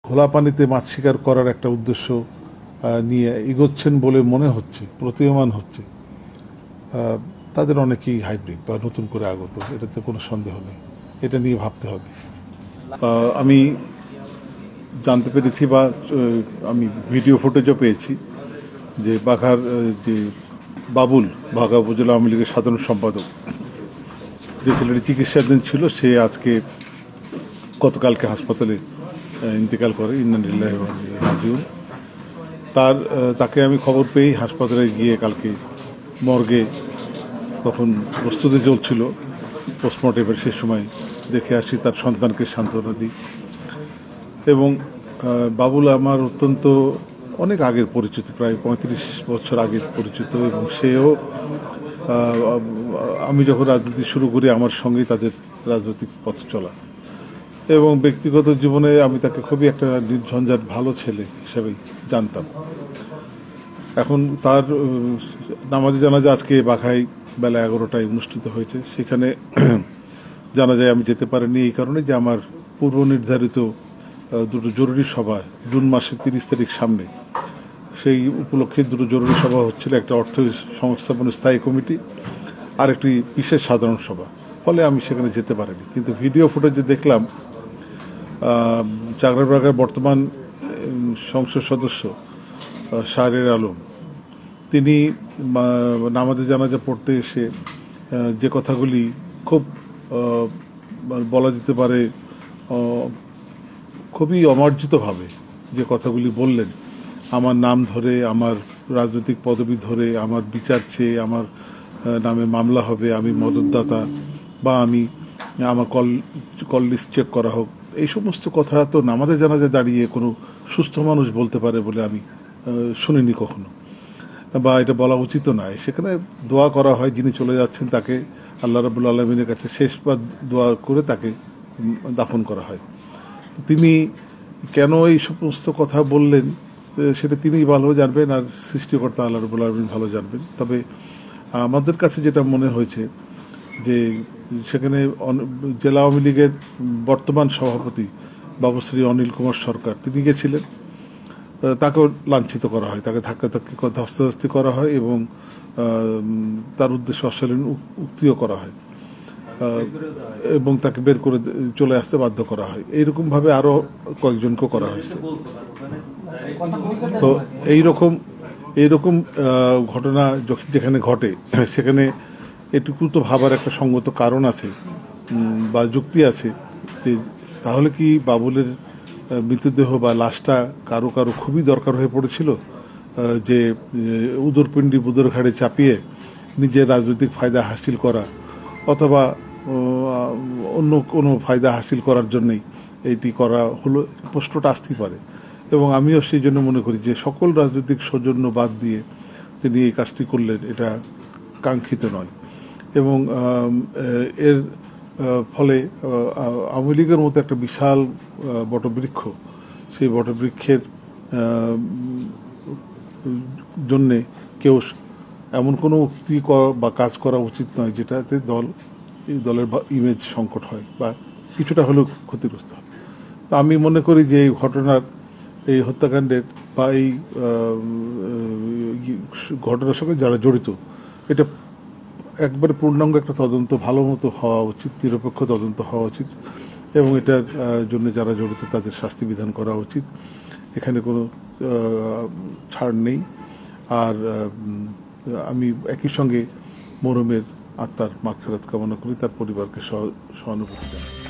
খোলা পানিতে মাছ শিকার করার একটা উদ্দেশ্য নিয়ে এগোচ্ছেন বলে মনে হচ্ছে, প্রতীয়মান হচ্ছে। তাদের অনেকেই হাইব্রিড বা নতুন করে আগত, এটাতে কোনো সন্দেহ নেই। এটা নিয়ে ভাবতে হবে। আমি জানতে পেরেছি বা আমি ভিডিও ফুটেজও পেয়েছি যে বাঘার যে বাবুল, বাঘা উপজেলা আওয়ামী লীগের সাধারণ সম্পাদক, যে ছেলেটি চিকিৎসাধীন ছিল, সে আজকে গতকালকে হাসপাতালে ইন্তেকাল করে। ইন্না লিল্লাহি ওয়া ইন্না ইলাইহি রাজিউন। তাকে আমি খবর পেয়েই হাসপাতালে গিয়ে কালকে মর্গে তখন প্রস্তুতি চলছিল পোস্টমর্টেমের, সে সময় দেখে আসি, তার সন্তানকে সান্ত্বনা দিই। এবং বাবুল আমার অত্যন্ত অনেক আগের পরিচিত, প্রায় 35 বছর আগের পরিচিত, এবং সেও আমি যখন রাজনীতি শুরু করি আমার সঙ্গেই তাদের রাজনৈতিক পথ চলা, এবং ব্যক্তিগত জীবনে আমি তাকে খুবই একটা নির্ঝঞ্ঝাট ভালো ছেলে হিসেবেই জানতাম। এখন তার নামাজে জানাজা আজকে বাঘায় বেলা 11টায় অনুষ্ঠিত হয়েছে। সেখানে জানাজায় আমি যেতে পারিনি এই কারণে যে আমার পূর্ব নির্ধারিত দুটো জরুরি সভা জুন মাসের 30 তারিখ সামনে, সেই উপলক্ষে দুটো জরুরি সভা হচ্ছিল, একটা অর্থ সংস্থাপন স্থায়ী কমিটি আর একটি বিশেষ সাধারণ সভা। ফলে আমি সেখানে যেতে পারিনি। কিন্তু ভিডিও ফুটেজে দেখলাম চাকরাবাগার বর্তমান সংসদ সদস্য শাহরিয়ার আলম, তিনি নামাজে জানাজা পড়তে এসে যে কথাগুলি খুব বলা যেতে পারে খুবই অমার্জিতভাবে যে কথাগুলি বললেন, আমার নাম ধরে, আমার রাজনৈতিক পদবি ধরে, আমার বিচার চেয়ে আমার নামে মামলা হবে, আমি মদতদাতা, বা আমার কল লিস্ট চেক করা হোক, এই সমস্ত কথা তো নামাজে জানাজা দাঁড়িয়ে কোনো সুস্থ মানুষ বলতে পারে বলে আমি শুনিনি কখনো, বা এটা বলা উচিত নয়। সেখানে দোয়া করা হয়, যিনি চলে যাচ্ছেন তাকে আল্লাহ রাব্বুল আলামিনের কাছে শেষবার দোয়া করে তাকে দাফন করা হয়। তো তিনি কেন এই সমস্ত কথা বললেন সেটা তিনিই ভালো জানবেন, আর সৃষ্টিকর্তা আল্লাহ রাব্বুল আলামিন ভালো জানবেন। তবে আমাদের কাছে যেটা মনে হয়েছে যে সেখানে জেলা আওয়ামী লীগের বর্তমান সভাপতি বাবুশ্রী অনিল কুমার সরকার, তিনি গেছিলেন, তাকেও লাঞ্ছিত করা হয়, তাকে ধাক্কাধাক্কি ধস্তাধস্তি করা হয়, এবং তার উদ্দেশ্যে অশালীন উক্তিও করা হয়, এবং তাকে বের করে চলে আসতে বাধ্য করা হয়। এইরকমভাবে আরও কয়েকজনকেও করা হয়েছে। তো এইরকম ঘটনা যেখানে ঘটে সেখানে এটুকু তো ভাবার একটা সঙ্গত কারণ আছে বা যুক্তি আছে যে তাহলে কি বাবুলের মৃতদেহ বা লাশটা কারো খুবই দরকার হয়ে পড়েছিল, যে উদরপিণ্ডি বুদর ঘাড়ে চাপিয়ে নিজের রাজনৈতিক ফায়দা হাসিল করা, অথবা অন্য কোনো ফায়দা হাসিল করার জন্যই এইটি করা হলো, প্রশ্নটা আসতেই পারে। এবং আমিও সেই জন্য মনে করি যে সকল রাজনৈতিক সৌজন্য বাদ দিয়ে তিনি এই কাজটি করলেন, এটা কাঙ্ক্ষিত নয়। এবং এর ফলে আওয়ামী লীগের মতো একটা বিশাল বটবৃক্ষ, সেই বটবৃক্ষের জন্যে কেউ এমন কোনো উক্তি বা কাজ করা উচিত নয় যেটাতে দলের ইমেজ সংকট হয় বা কিছুটা হলেও ক্ষতিগ্রস্ত হয়। তো আমি মনে করি যে এই ঘটনার, এই হত্যাকাণ্ডের বা এই ঘটনার সঙ্গে যারা জড়িত, এটা একবারে পূর্ণাঙ্গ একটা তদন্ত ভালো মতো হওয়া উচিত, নিরপেক্ষ তদন্ত হওয়া উচিত, এবং এটার জন্য যারা জড়িত তাদের শাস্তি বিধান করা উচিত। এখানে কোনো ছাড় নেই। আর আমি একই সঙ্গে মরহুমের আত্মার মাগফিরাত কামনা করি, তার পরিবারকে সহানুভূতি জানাই।